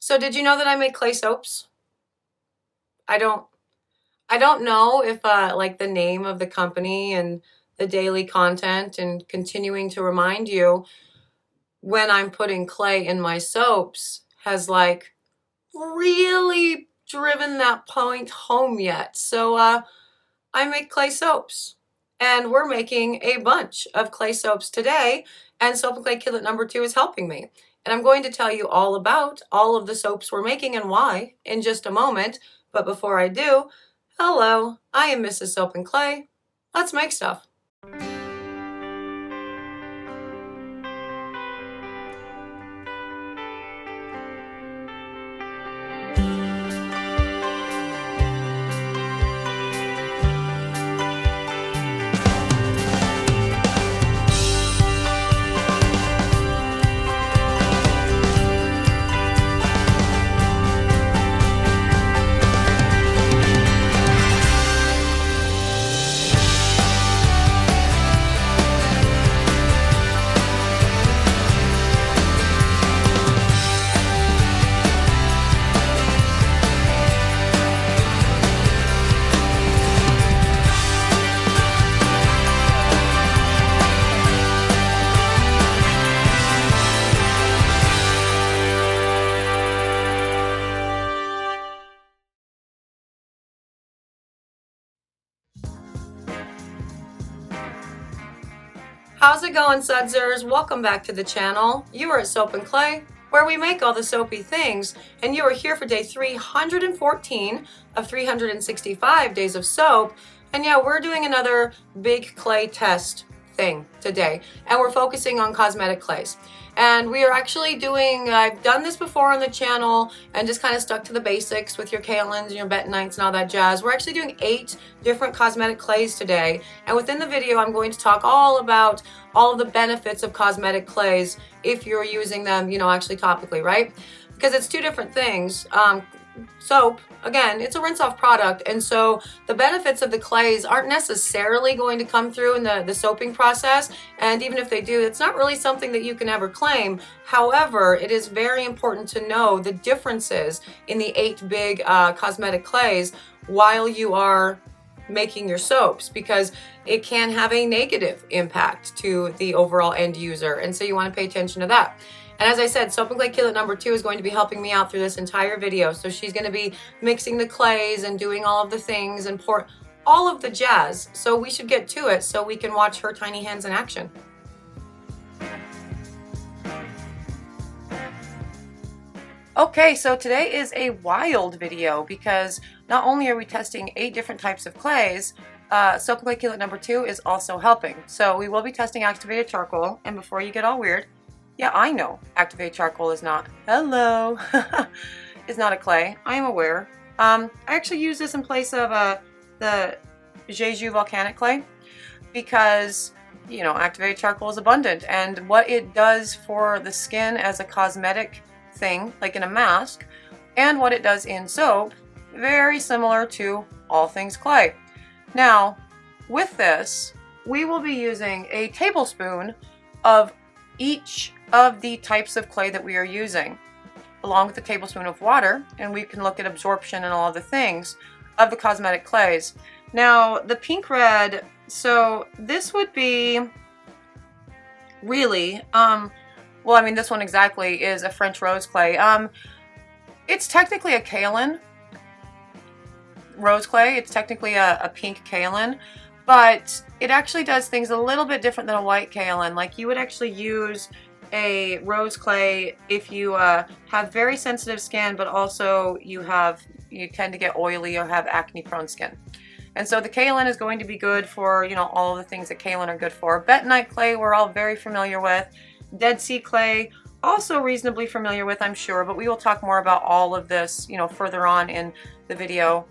So did you know that I make clay soaps? I don't I don't know if like the name of the company and the daily content and continuing to remind you when I'm putting clay in my soaps has like really driven that point home yet. So I make clay soaps and we're making a bunch of clay soaps today, and Soap and Clay Kidlet number 2 is helping me. And I'm going to tell you all about all of the soaps we're making and why in just a moment. But before I do, hello, I am Mrs. Soap and Clay. Let's make stuff. How's it going, Sudsers? Welcome back to the channel. You are at Soap and Clay, where we make all the soapy things, and you are here for day 314 of 365 days of soap. And yeah, we're doing another big clay test thing today, and we're focusing on cosmetic clays. And we are actually doing, I've done this before on the channel and just kind of stuck to the basics with your kaolins and your betonites and all that jazz. We're actually doing 8 different cosmetic clays today. And within the video, I'm going to talk all about all of the benefits of cosmetic clays if you're using them, you know, actually topically, right? Because it's 2 different things. Soap, again, it's a rinse-off product, and so the benefits of the clays aren't necessarily going to come through in the soaping process, and even if they do, it's not really something that you can ever claim. However, it is very important to know the differences in the 8 big cosmetic clays while you are making your soaps, because it can have a negative impact to the overall end user, and so you want to pay attention to that. And as I said, Soap and Clay Kidlet number 2 is going to be helping me out through this entire video. So she's going to be mixing the clays and doing all of the things and pour all of the jazz. So we should get to it so we can watch her tiny hands in action. Okay, so today is a wild video because not only are we testing 8 different types of clays, Soap and Clay Kidlet number 2 is also helping. So we will be testing activated charcoal, and before you get all weird, yeah, I know activated charcoal is not, hello, is not a clay. I am aware. I actually use this in place of the Jeju volcanic clay because, you know, activated charcoal is abundant, and what it does for the skin as a cosmetic thing, like in a mask, and what it does in soap, very similar to all things clay. Now, with this, we will be using a tablespoon of each of the types of clay that we are using, along with a tablespoon of water, and we can look at absorption and all of the things of the cosmetic clays. Now, the pink red, so this would be really, well, I mean, this one exactly is a French rose clay. It's technically a kaolin rose clay. It's technically a pink kaolin, but it actually does things a little bit different than a white kaolin. Like, you would actually use a rose clay if you have very sensitive skin, but also you tend to get oily or have acne prone skin. And so the kaolin is going to be good for, you know, all the things that kaolin are good for. Bentonite clay we're all very familiar with. Dead Sea clay, also reasonably familiar with, I'm sure, but we will talk more about all of this, you know, further on in the video,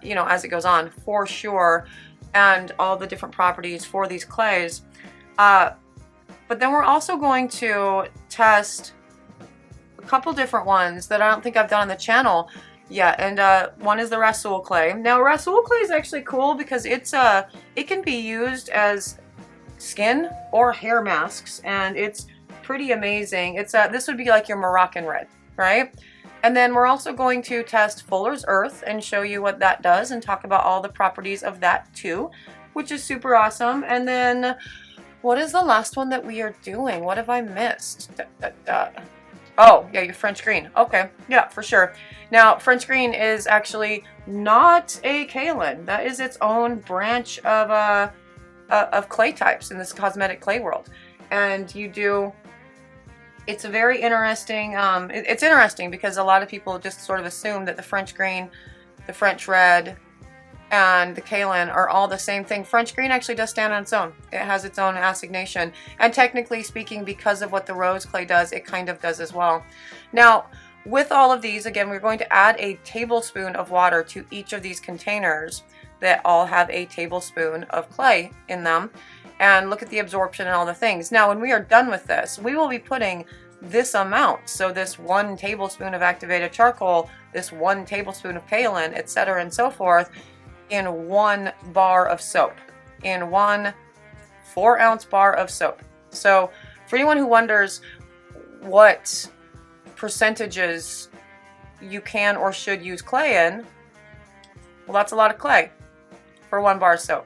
you know, as it goes on, for sure, and all the different properties for these clays. But then we're also going to test a couple different ones that I don't think I've done on the channel yet, and one is the Rasool clay. Now, Rasool clay is actually cool because it can be used as skin or hair masks, and it's pretty amazing. It's this would be like your Moroccan red, right? And then we're also going to test Fuller's Earth and show you what that does and talk about all the properties of that too, which is super awesome. And then what is the last one that we are doing? What have I missed? Oh, yeah, your French green. Okay, yeah, for sure. Now, French green is actually not a kaolin. That is its own branch of clay types in this cosmetic clay world. And you do, it's a very interesting, it's interesting because a lot of people just sort of assume that the French green, the French red, and the kaolin are all the same thing. French green actually does stand on its own. It has its own assignation. And technically speaking, because of what the rose clay does, it kind of does as well. Now, with all of these, again, we're going to add a tablespoon of water to each of these containers that all have a tablespoon of clay in them. And look at the absorption and all the things. Now, when we are done with this, we will be putting this amount. So this 1 tablespoon of activated charcoal, this 1 tablespoon of kaolin, etc. and so forth, in 1 bar of soap, in 1 4-ounce bar of soap. So for anyone who wonders what percentages you can or should use clay in, well, that's a lot of clay for 1 bar of soap,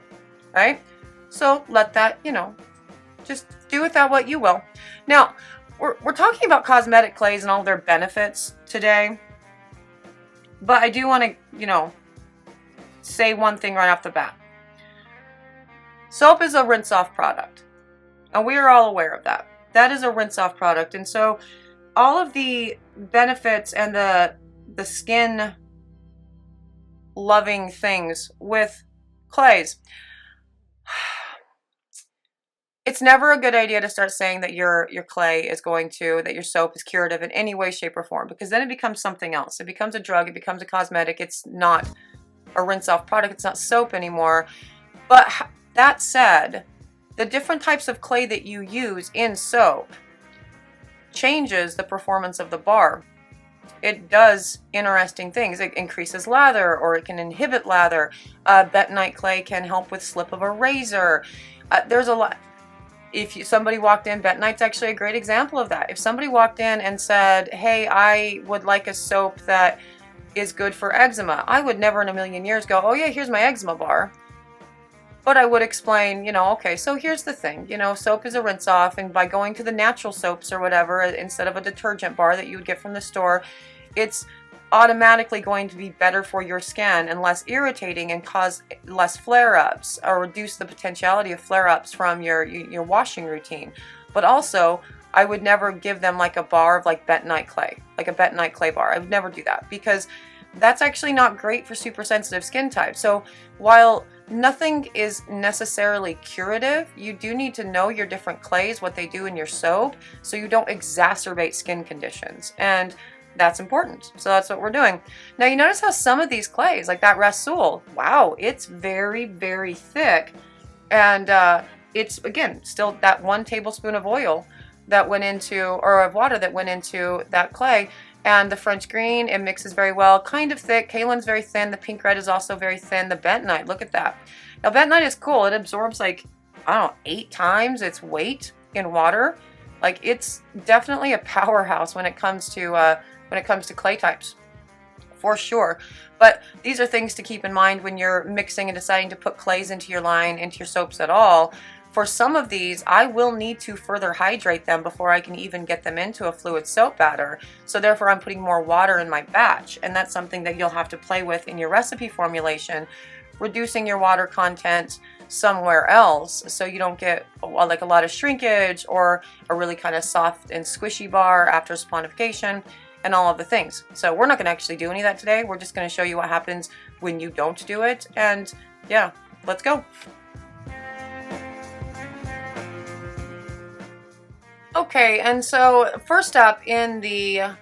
right? So let that, you know, just do with that what you will. Now, we're talking about cosmetic clays and all their benefits today, but I do want to, you know, say one thing right off the bat. Soap is a rinse-off product, and we are all aware of that. That is a rinse-off product, and so all of the benefits and the skin-loving things with clays, it's never a good idea to start saying that your clay is going to, that your soap is curative in any way, shape, or form, because then it becomes something else. It becomes a drug, it becomes a cosmetic, it's not a rinse-off product, it's not soap anymore. But that said, the different types of clay that you use in soap changes the performance of the bar. It does interesting things. It increases lather, or it can inhibit lather. Bentonite clay can help with slip of a razor. There's a lot. If somebody walked in, bentonite's actually a great example of that. If somebody walked in and said, hey, I would like a soap that is good for eczema, I would never in a million years go, oh yeah, here's my eczema bar. But I would explain, you know, okay, so here's the thing, you know, soap is a rinse off, and by going to the natural soaps or whatever, instead of a detergent bar that you would get from the store, it's automatically going to be better for your skin and less irritating and cause less flare-ups, or reduce the potentiality of flare-ups from your washing routine. But also, I would never give them like a bar of like bentonite clay, like a bentonite clay bar. I would never do that, because that's actually not great for super sensitive skin types. So while nothing is necessarily curative, you do need to know your different clays, what they do in your soap, so you don't exacerbate skin conditions. And that's important. So that's what we're doing. Now you notice how some of these clays, like that Rasool, wow, it's very, very thick. And it's, again, still that 1 tablespoon of oil that went into, or of water that went into that clay. And the French green, it mixes very well, kind of thick. Kaolin's very thin. The pink red is also very thin. The bentonite, look at that. Now bentonite is cool. It absorbs like, I don't know, 8 times its weight in water. Like, it's definitely a powerhouse when it comes to clay types, for sure. But these are things to keep in mind when you're mixing and deciding to put clays into your line, into your soaps at all. For some of these, I will need to further hydrate them before I can even get them into a fluid soap batter. So therefore, I'm putting more water in my batch, and that's something that you'll have to play with in your recipe formulation, reducing your water content somewhere else so you don't get like a lot of shrinkage or a really kind of soft and squishy bar after saponification and all of the things. So we're not going to actually do any of that today. We're just going to show you what happens when you don't do it. And yeah, let's go. Okay, and so first up in the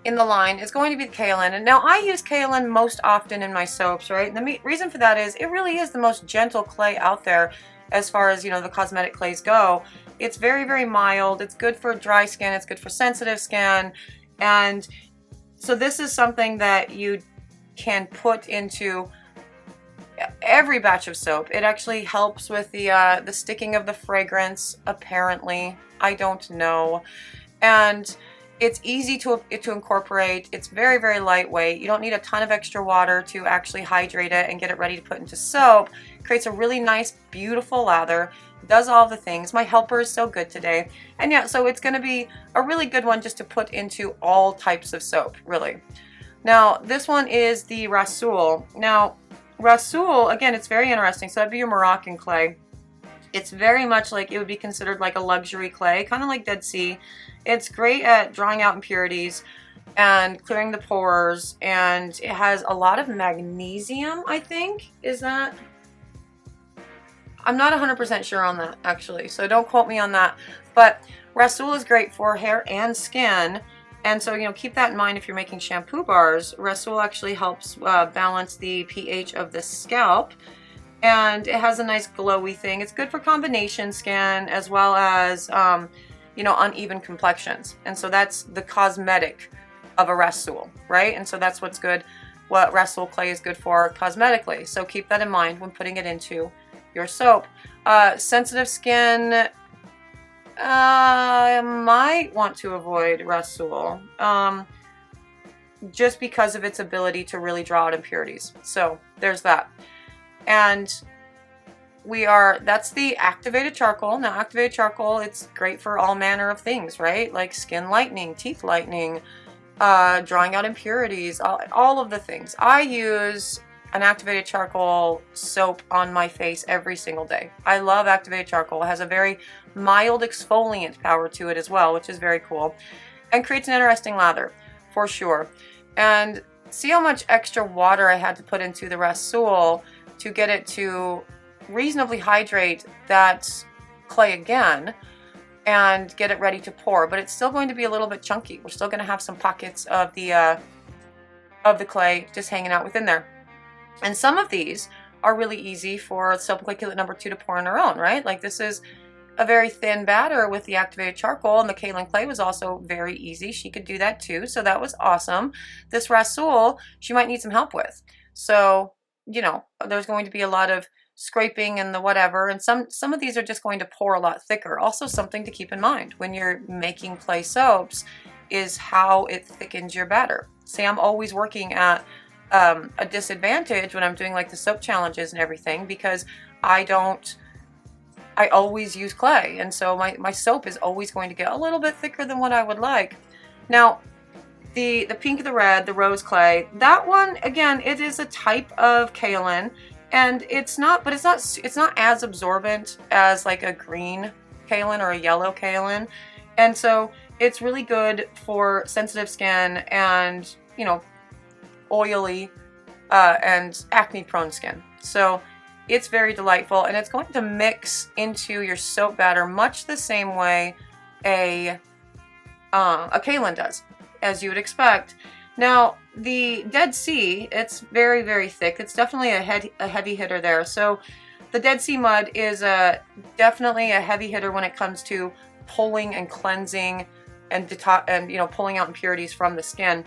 line is going to be the kaolin. And now I use kaolin most often in my soaps, right? And the reason for that is it really is the most gentle clay out there as far as, you know, the cosmetic clays go. It's very, very mild. It's good for dry skin. It's good for sensitive skin. And so this is something that you can put into every batch of soap. It actually helps with the sticking of the fragrance, apparently. I don't know. And It's easy to incorporate. It's very, very lightweight. You don't need a ton of extra water to actually hydrate it and get it ready to put into soap. It creates a really nice, beautiful lather. Does all the things. My helper is so good today. And yeah, so it's going to be a really good one just to put into all types of soap, really. Now, this one is the Rasool. Now, Rasool, again, it's very interesting. So that'd be your Moroccan clay. It's very much like, it would be considered like a luxury clay, kind of like Dead Sea. It's great at drawing out impurities and clearing the pores, and it has a lot of magnesium, I think. Is that? I'm not 100% sure on that, actually, so don't quote me on that. But Rasool is great for hair and skin, and so, you know, keep that in mind if you're making shampoo bars. Rasool actually helps balance the pH of the scalp, and it has a nice glowy thing. It's good for combination skin as well as, you know, uneven complexions. And so that's the cosmetic of a Rasool, right? And so that's what's good, what Rasool clay is good for cosmetically. So keep that in mind when putting it into your soap. Sensitive skin might want to avoid Rasool just because of its ability to really draw out impurities. So there's that. And that's the activated charcoal. Now, activated charcoal, it's great for all manner of things, right? Like skin lightening, teeth lightening, drawing out impurities, all of the things. I use an activated charcoal soap on my face every single day. I love activated charcoal. It has a very mild exfoliant power to it as well, which is very cool, and creates an interesting lather for sure. And see how much extra water I had to put into the Rasool to get it to reasonably hydrate that clay again and get it ready to pour, but it's still going to be a little bit chunky. We're still going to have some pockets of the clay just hanging out within there. And some of these are really easy for Soap and Clay Kit number 2 to pour on her own, right? Like this is a very thin batter with the activated charcoal, and the Kaolin clay was also very easy. She could do that too, so that was awesome. This Rasool, she might need some help with. So, you know, there's going to be a lot of scraping and the whatever, and some of these are just going to pour a lot thicker. Also, something to keep in mind when you're making clay soaps is how it thickens your batter. See, I'm always working at a disadvantage when I'm doing like the soap challenges and everything, because I always use clay, and so my soap is always going to get a little bit thicker than what I would like. Now, the pink, the red, the rose clay, that one, again, it is a type of kaolin, and it's not as absorbent as like a green kaolin or a yellow kaolin, and so it's really good for sensitive skin and, you know, oily and acne prone skin. So it's very delightful, and it's going to mix into your soap batter much the same way a kaolin does, as you would expect. Now, the Dead Sea, it's very, very thick. It's definitely a heavy hitter there. So the Dead Sea mud is definitely a heavy hitter when it comes to pulling and cleansing and you know, pulling out impurities from the skin.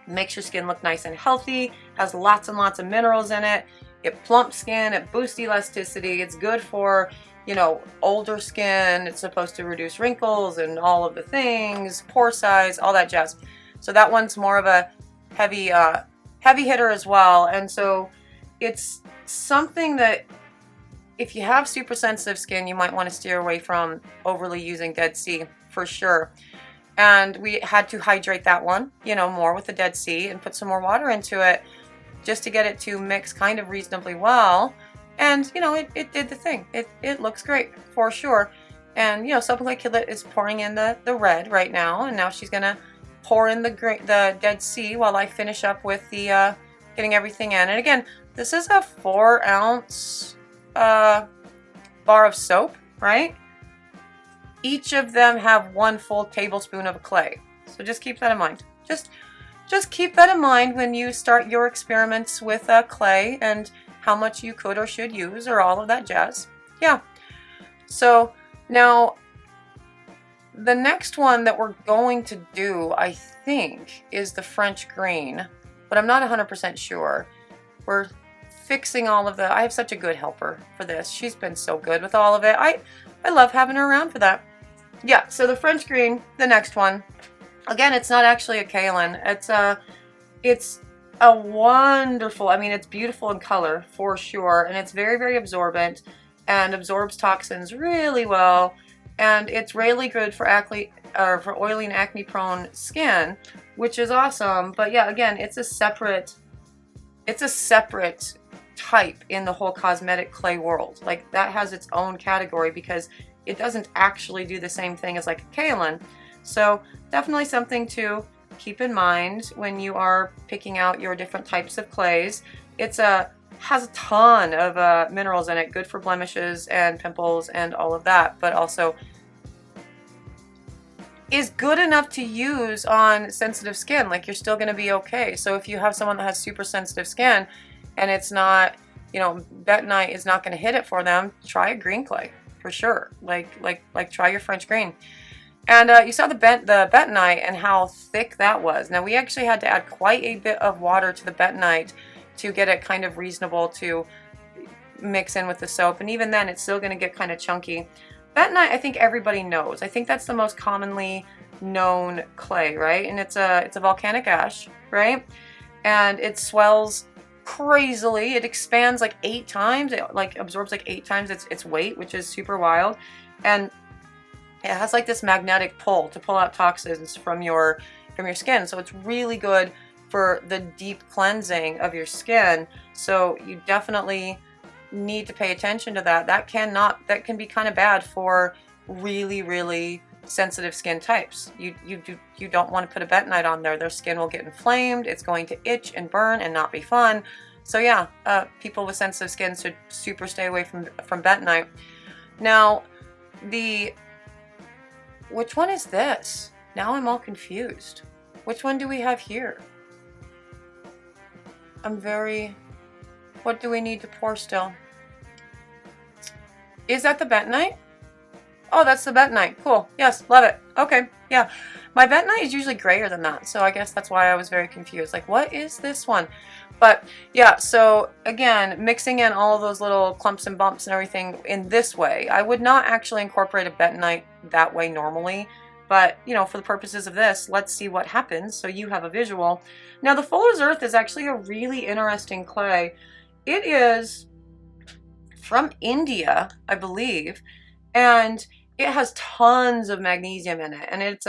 Makes your skin look nice and healthy, has lots and lots of minerals in it. It plumps skin, it boosts elasticity. It's good for, you know, older skin. It's supposed to reduce wrinkles and all of the things, pore size, all that jazz. So that one's more of a heavy hitter as well. And so it's something that if you have super sensitive skin, you might want to steer away from overly using Dead Sea for sure. And we had to hydrate that one, you know, more with the Dead Sea and put some more water into it just to get it to mix kind of reasonably well. And, you know, it did the thing. It looks great for sure. And, you know, Soap and Clay Kit is pouring in the red right now. And now she's going to pour in the Dead Sea while I finish up with the getting everything in. And again, this is a 4-ounce bar of soap, right? Each of them have 1 full tablespoon of clay. So just keep that in mind. Just keep that in mind when you start your experiments with clay and how much you could or should use or all of that jazz. Yeah. So now the next one that we're going to do, I think, is the French green, but I'm not 100% sure. We're fixing all of I have such a good helper for this. She's been so good with all of it. I love having her around for that. Yeah, so the French green, the next one, Again, it's not actually a kaolin. It's a wonderful, I mean, it's beautiful in color for sure, and it's very, very absorbent and absorbs toxins really well, and it's really good for acne, or for oily and acne prone skin, which is awesome. But yeah, again, it's a separate type in the whole cosmetic clay world. Like, that has its own category because it doesn't actually do the same thing as like a kaolin. So definitely something to keep in mind when you are picking out your different types of clays. It's has a ton of minerals in it, good for blemishes and pimples and all of that, but also is good enough to use on sensitive skin. Like, you're still going to be okay. So if you have someone that has super sensitive skin and it's not, you know, bentonite is not going to hit it for them, try a green clay for sure. Like try your French green. And you saw the bentonite and how thick that was. Now, we actually had to add quite a bit of water to the bentonite to get it kind of reasonable to mix in with the soap. And even then, it's still going to get kind of chunky. Bentonite, I think everybody knows. I think that's the most commonly known clay, right? And it's a volcanic ash, right? And it swells crazily. It expands like 8 times. It like absorbs like 8 times its weight, which is super wild. And it has like this magnetic pull to pull out toxins from your skin. So it's really good for the deep cleansing of your skin. So you definitely need to pay attention to that. That can be kind of bad for really, really sensitive skin types. You don't want to put a bentonite on there. Their skin will get inflamed. It's going to itch and burn and not be fun. So yeah, people with sensitive skin should super stay away from bentonite. Now, which one is this? Now I'm all confused. Which one do we have here? What do we need to pour still? Is that the bentonite? Oh, that's the bentonite. Cool. Yes, love it. Okay, yeah. My bentonite is usually grayer than that, so I guess that's why I was very confused. Like, what is this one? But yeah, so again, mixing in all of those little clumps and bumps and everything in this way. I would not actually incorporate a bentonite that way normally, but you know, for the purposes of this, let's see what happens so you have a visual. Now, the Fuller's Earth is actually a really interesting clay. It is from India, I believe, and it has tons of magnesium in it, and it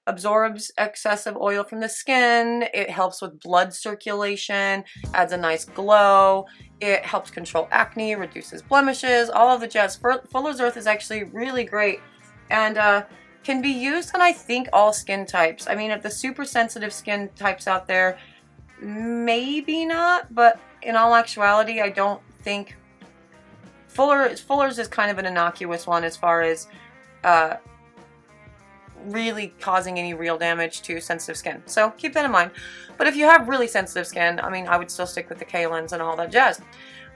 absorbs excessive oil from the skin. It helps with blood circulation, adds a nice glow. It helps control acne, reduces blemishes, all of the jazz. Fuller's Earth is actually really great and can be used on, I think, all skin types. I mean, if the super sensitive skin types out there, maybe not, but in all actuality, I don't think Fuller's is kind of an innocuous one as far as really causing any real damage to sensitive skin. So keep that in mind. But if you have really sensitive skin, I mean, I would still stick with the kaolins and all that jazz.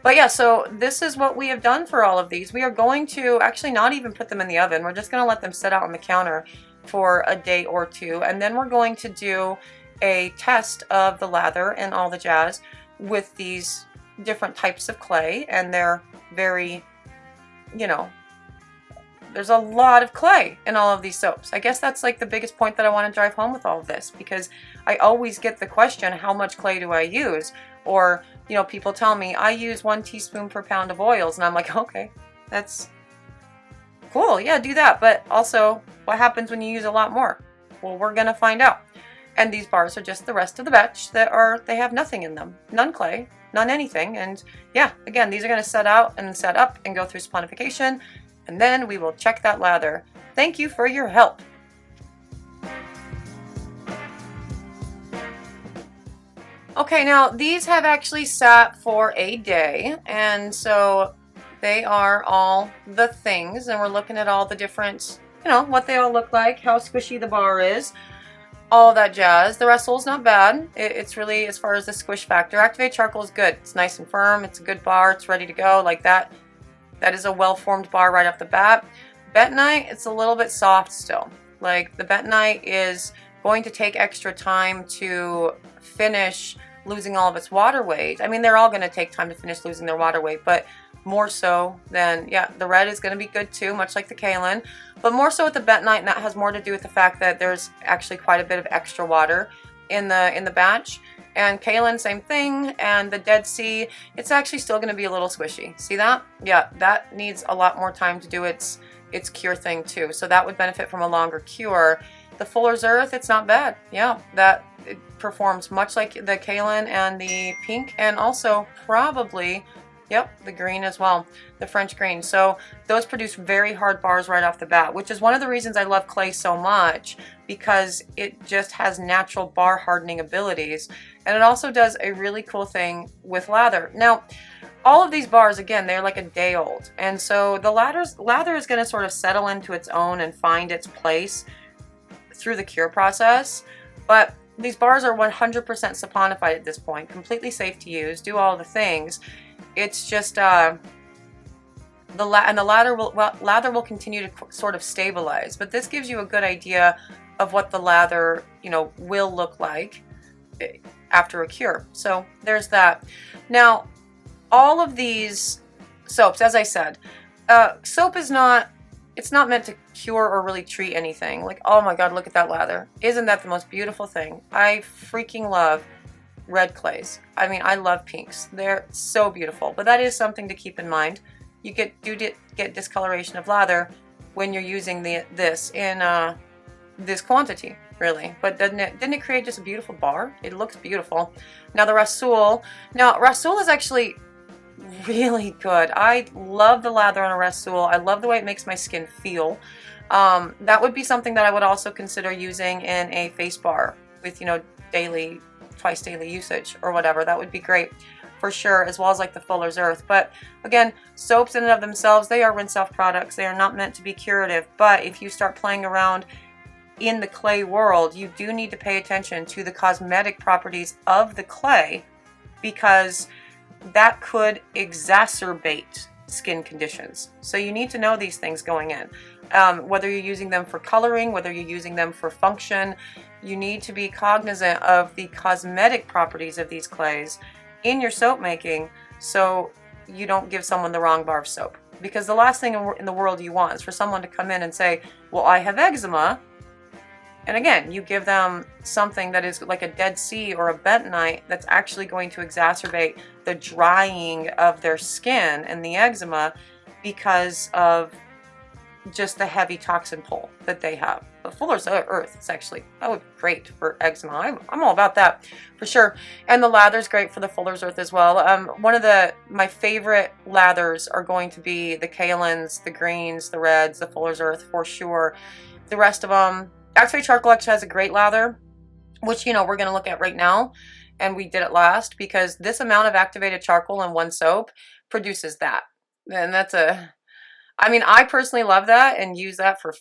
But yeah, so this is what we have done for all of these. We are going to actually not even put them in the oven. We're just going to let them sit out on the counter for a day or two. And then we're going to do a test of the lather and all the jazz with these different types of clay. And they're very, you know, there's a lot of clay in all of these soaps. I guess that's like the biggest point that I want to drive home with all of this, because I always get the question, how much clay do I use? Or, you know, people tell me I use 1 teaspoon per pound of oils, and I'm like, okay, that's cool. Yeah, do that. But also, what happens when you use a lot more? Well, we're going to find out. And these bars are just the rest of the batch they have nothing in them. None clay, none anything. And yeah, again, these are going to set out and set up and go through saponification. And then we will check that lather. Thank you for your help. Okay, now these have actually sat for a day, and so they are all the things, and we're looking at all the different, you know, what they all look like, how squishy the bar is, all that jazz. The Restyl's not bad. It's really, as far as the squish factor, activated charcoal is good. It's nice and firm. It's a good bar. It's ready to go like that. That is a well-formed bar right off the bat. Bentonite, it's a little bit soft still. Like, the bentonite is going to take extra time to finish losing all of its water weight. I mean, they're all going to take time to finish losing their water weight, but more so than, yeah, the red is going to be good too, much like the Kaolin, but more so with the bentonite, and that has more to do with the fact that there's actually quite a bit of extra water in the batch. And Kaolin, same thing, and the Dead Sea, it's actually still going to be a little squishy. See that? Yeah, that needs a lot more time to do its cure thing too, so that would benefit from a longer cure. The Fuller's Earth, it's not bad. Yeah, that it performs much like the Kaolin and the pink, and also probably, yep, the green as well, the French green. So those produce very hard bars right off the bat, which is one of the reasons I love clay so much, because it just has natural bar hardening abilities. And it also does a really cool thing with lather. Now, all of these bars, again, they're like a day old. And so the lather is going to sort of settle into its own and find its place through the cure process. But these bars are 100% saponified at this point, completely safe to use, do all the things. It's just the lather will continue to sort of stabilize, but this gives you a good idea of what the lather, you know, will look like after a cure. So there's that. Now, all of these soaps, as I said, soap is not, it's not meant to cure or really treat anything. Like, oh my God, look at that lather. Isn't that the most beautiful thing? I freaking love red clays. I mean, I love pinks. They're so beautiful, but that is something to keep in mind. You do get discoloration of lather when you're using this in this quantity, really. But didn't it create just a beautiful bar? It looks beautiful. Now the Rasool. Now Rasool is actually really good. I love the lather on a Rasool. I love the way it makes my skin feel. That would be something that I would also consider using in a face bar with, you know, twice daily usage or whatever. That would be great for sure, as well as like the Fuller's Earth. But again, soaps in and of themselves, they are rinse off products. They are not meant to be curative. But if you start playing around in the clay world, you do need to pay attention to the cosmetic properties of the clay, because that could exacerbate skin conditions. So you need to know these things going in. Whether you're using them for coloring, whether you're using them for function, you need to be cognizant of the cosmetic properties of these clays in your soap making, so you don't give someone the wrong bar of soap. Because the last thing in the world you want is for someone to come in and say, well, I have eczema. And again, you give them something that is like a Dead Sea or a bentonite that's actually going to exacerbate the drying of their skin and the eczema because of just the heavy toxin pull that they have. But Fuller's Earth is actually, that would be great for eczema. I'm all about that for sure. And the lather's great for the Fuller's Earth as well. One of my favorite lathers are going to be the Kaolins, the greens, the reds, the Fuller's Earth for sure. The rest of them, Activated Charcoal actually has a great lather, which, you know, we're going to look at right now. And we did it last because this amount of activated charcoal in one soap produces that. And that's I mean, I personally love that and use that for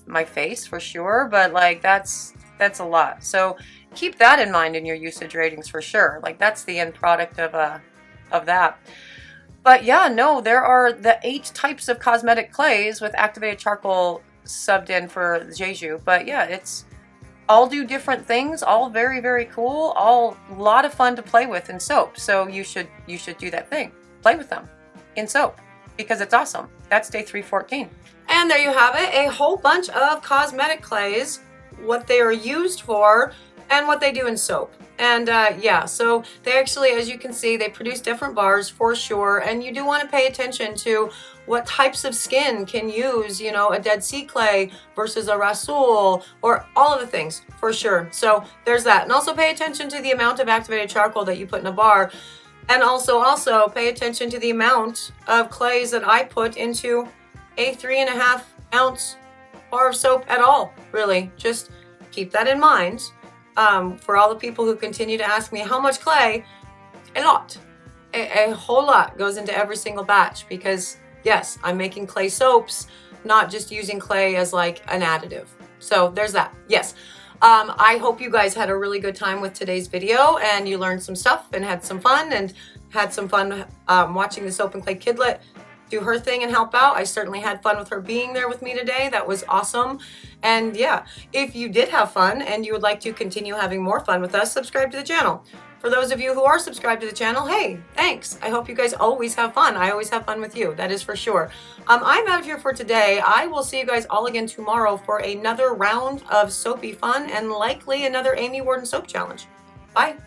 my face for sure, but like that's a lot. So keep that in mind in your usage ratings for sure. Like that's the end product of that. But yeah, no, there are the 8 types of cosmetic clays with activated charcoal subbed in for Jeju. But yeah, it's all do different things, all very, very cool, all a lot of fun to play with in soap. So you should do that thing. Play with them in soap, because it's awesome. That's day 314. And there you have it, a whole bunch of cosmetic clays, what they are used for, and what they do in soap. And yeah, so they actually, as you can see, they produce different bars for sure. And you do want to pay attention to what types of skin can use, you know, a Dead Sea clay versus a Rasool, or all of the things for sure. So there's that. And also pay attention to the amount of activated charcoal that you put in a bar. And also pay attention to the amount of clays that I put into a 3.5 ounce bar of soap at all, really. Just keep that in mind. For all the people who continue to ask me how much clay, a lot. A whole lot goes into every single batch, because yes, I'm making clay soaps, not just using clay as like an additive. So there's that. Yes. I hope you guys had a really good time with today's video and you learned some stuff and had some fun watching the Soap and Clay Kidlet do her thing and help out. I certainly had fun with her being there with me today. That was awesome. And yeah, if you did have fun and you would like to continue having more fun with us, subscribe to the channel. For those of you who are subscribed to the channel, hey, thanks. I hope you guys always have fun. I always have fun with you. That is for sure. I'm out of here for today. I will see you guys all again tomorrow for another round of soapy fun and likely another Amy Warden soap challenge. Bye.